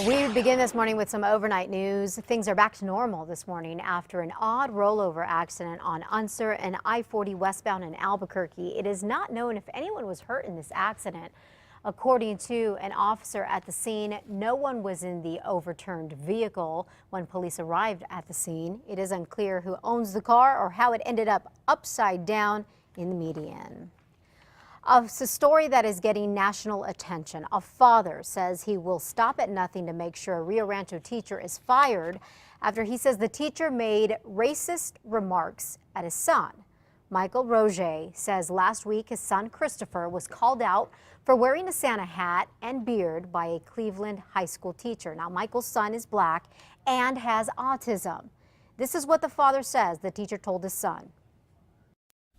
We begin this morning with some overnight news. Things are back to normal this morning after an odd rollover accident on Unser and I-40 westbound in Albuquerque. It is not known if anyone was hurt in this accident. According to an officer at the scene, no one was in the overturned vehicle when police arrived at the scene. It is unclear who owns the car or how it ended up upside down in the median. It's a story that is getting national attention. A father says he will stop at nothing to make sure a Rio Rancho teacher is fired after he says the teacher made racist remarks at his son. Michael Roger says last week his son Christopher was called out for wearing a Santa hat and beard by a Cleveland high school teacher. Now, Michael's son is black and has autism. This is what the father says the teacher told his son.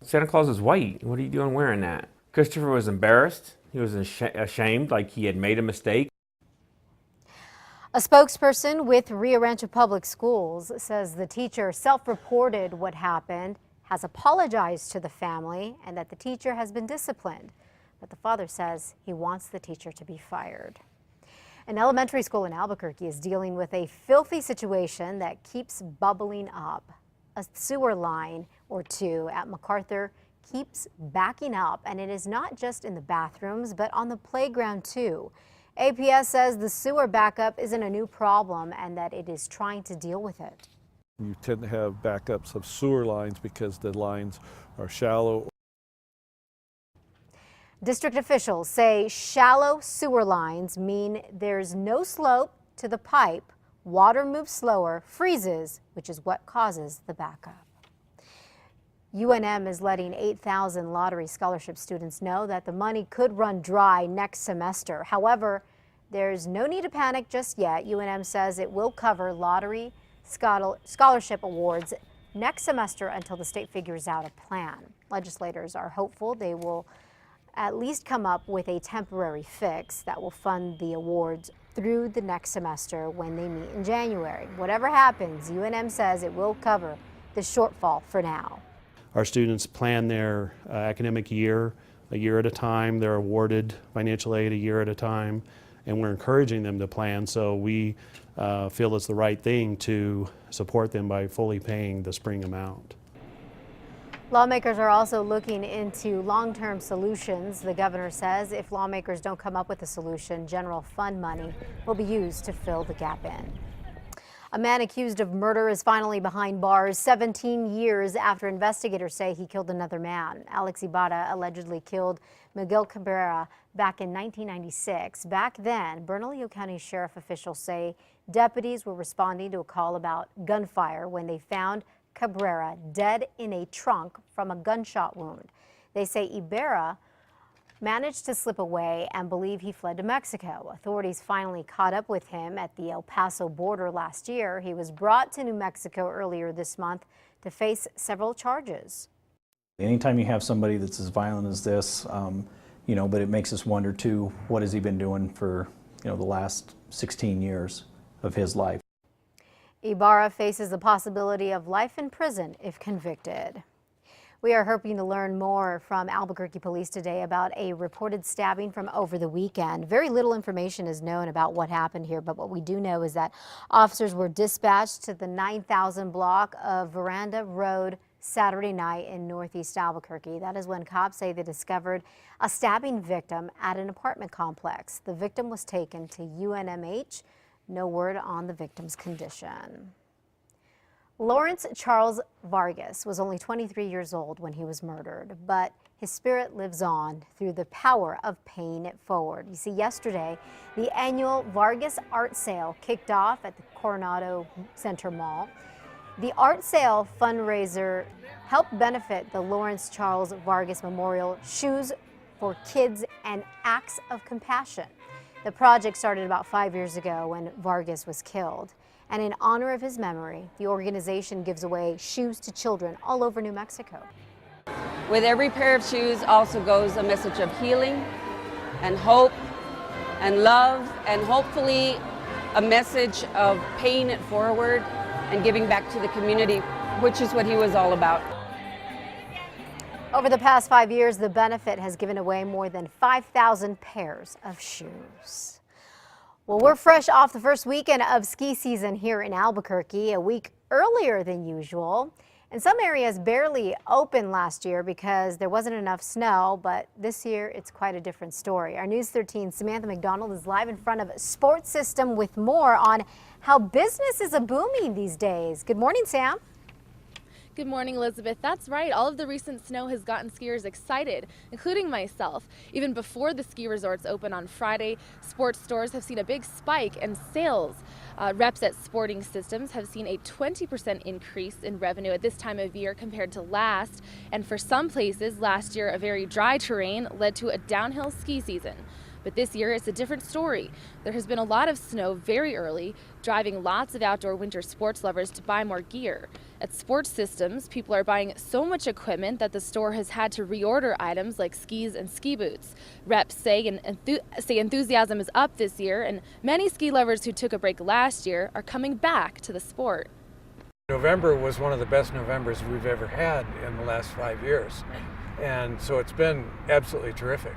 Santa Claus is white. What are you doing wearing that? Christopher was embarrassed. He was ashamed, like he had made a mistake. A spokesperson with Rio Rancho Public Schools says the teacher self-reported what happened, has apologized to the family, and that the teacher has been disciplined. But the father says he wants the teacher to be fired. An elementary school in Albuquerque is dealing with a filthy situation that keeps bubbling up. A sewer line or two at MacArthur keeps backing up, and it is not just in the bathrooms, but on the playground too. APS says the sewer backup isn't a new problem and that it is trying to deal with it. You tend to have backups of sewer lines because the lines are shallow. District officials say shallow sewer lines mean there's no slope to the pipe, water moves slower, freezes, which is what causes the backup. UNM is letting 8,000 lottery scholarship students know that the money could run dry next semester. However, there's no need to panic just yet. UNM says it will cover lottery scholarship awards next semester until the state figures out a plan. Legislators are hopeful they will at least come up with a temporary fix that will fund the awards through the next semester when they meet in January. Whatever happens, UNM says it will cover the shortfall for now. Our students plan their academic year a year at a time. They're awarded financial aid a year at a time, and we're encouraging them to plan, so we feel it's the right thing to support them by fully paying the spring amount. Lawmakers are also looking into long-term solutions. The governor says if lawmakers don't come up with a solution, general fund money will be used to fill the gap in. A man accused of murder is finally behind bars 17 years after investigators say he killed another man. Alex Ibarra allegedly killed Miguel Cabrera back in 1996. Back then, Bernalillo County Sheriff officials say deputies were responding to a call about gunfire when they found Cabrera dead in a trunk from a gunshot wound. They say Ibarra managed to slip away and believe he fled to Mexico. Authorities finally caught up with him at the El Paso border last year. He was brought to New Mexico earlier this month to face several charges. Anytime you have somebody that's as violent as this, but it makes us wonder too, what has he been doing for, the last 16 years of his life? Ibarra faces the possibility of life in prison if convicted. We are hoping to learn more from Albuquerque police today about a reported stabbing from over the weekend. Very little information is known about what happened here, but what we do know is that officers were dispatched to the 9,000 block of Veranda Road Saturday night in Northeast Albuquerque. That is when cops say they discovered a stabbing victim at an apartment complex. The victim was taken to UNMH. No word on the victim's condition. Lawrence Charles Vargas was only 23 years old when he was murdered, but his spirit lives on through the power of paying it forward. You see, yesterday, the annual Vargas Art Sale kicked off at the Coronado Center Mall. The art sale fundraiser helped benefit the Lawrence Charles Vargas Memorial Shoes for Kids and Acts of Compassion. The project started about 5 years ago when Vargas was killed. And in honor of his memory, the organization gives away shoes to children all over New Mexico. With every pair of shoes also goes a message of healing and hope and love, and hopefully a message of paying it forward and giving back to the community, which is what he was all about. Over the past 5 years, the benefit has given away more than 5,000 pairs of shoes. Well, we're fresh off the first weekend of ski season here in Albuquerque, a week earlier than usual. And some areas barely opened last year because there wasn't enough snow, but this year it's quite a different story. Our News 13 Samantha McDonald is live in front of Sports System with more on how business is booming these days. Good morning, Sam. Good morning, Elizabeth. That's right. All of the recent snow has gotten skiers excited, including myself. Even before the ski resorts open on Friday, sports stores have seen a big spike in sales. Reps at Sporting Systems have seen a 20% increase in revenue at this time of year compared to last. And for some places, last year, a very dry terrain led to a downhill ski season. But this year, it's a different story. There has been a lot of snow very early, driving lots of outdoor winter sports lovers to buy more gear. At Sports Systems, people are buying so much equipment that the store has had to reorder items like skis and ski boots. Reps say enthusiasm is up this year, and many ski lovers who took a break last year are coming back to the sport. November was one of the best Novembers we've ever had in the last 5 years, and so it's been absolutely terrific.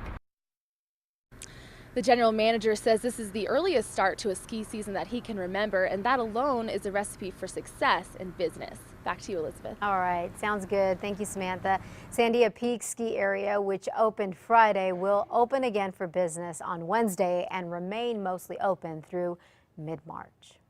The general manager says this is the earliest start to a ski season that he can remember, and that alone is a recipe for success in business. Back to you, Elizabeth. All right, sounds good. Thank you, Samantha. Sandia Peak Ski Area, which opened Friday, will open again for business on Wednesday and remain mostly open through mid-March.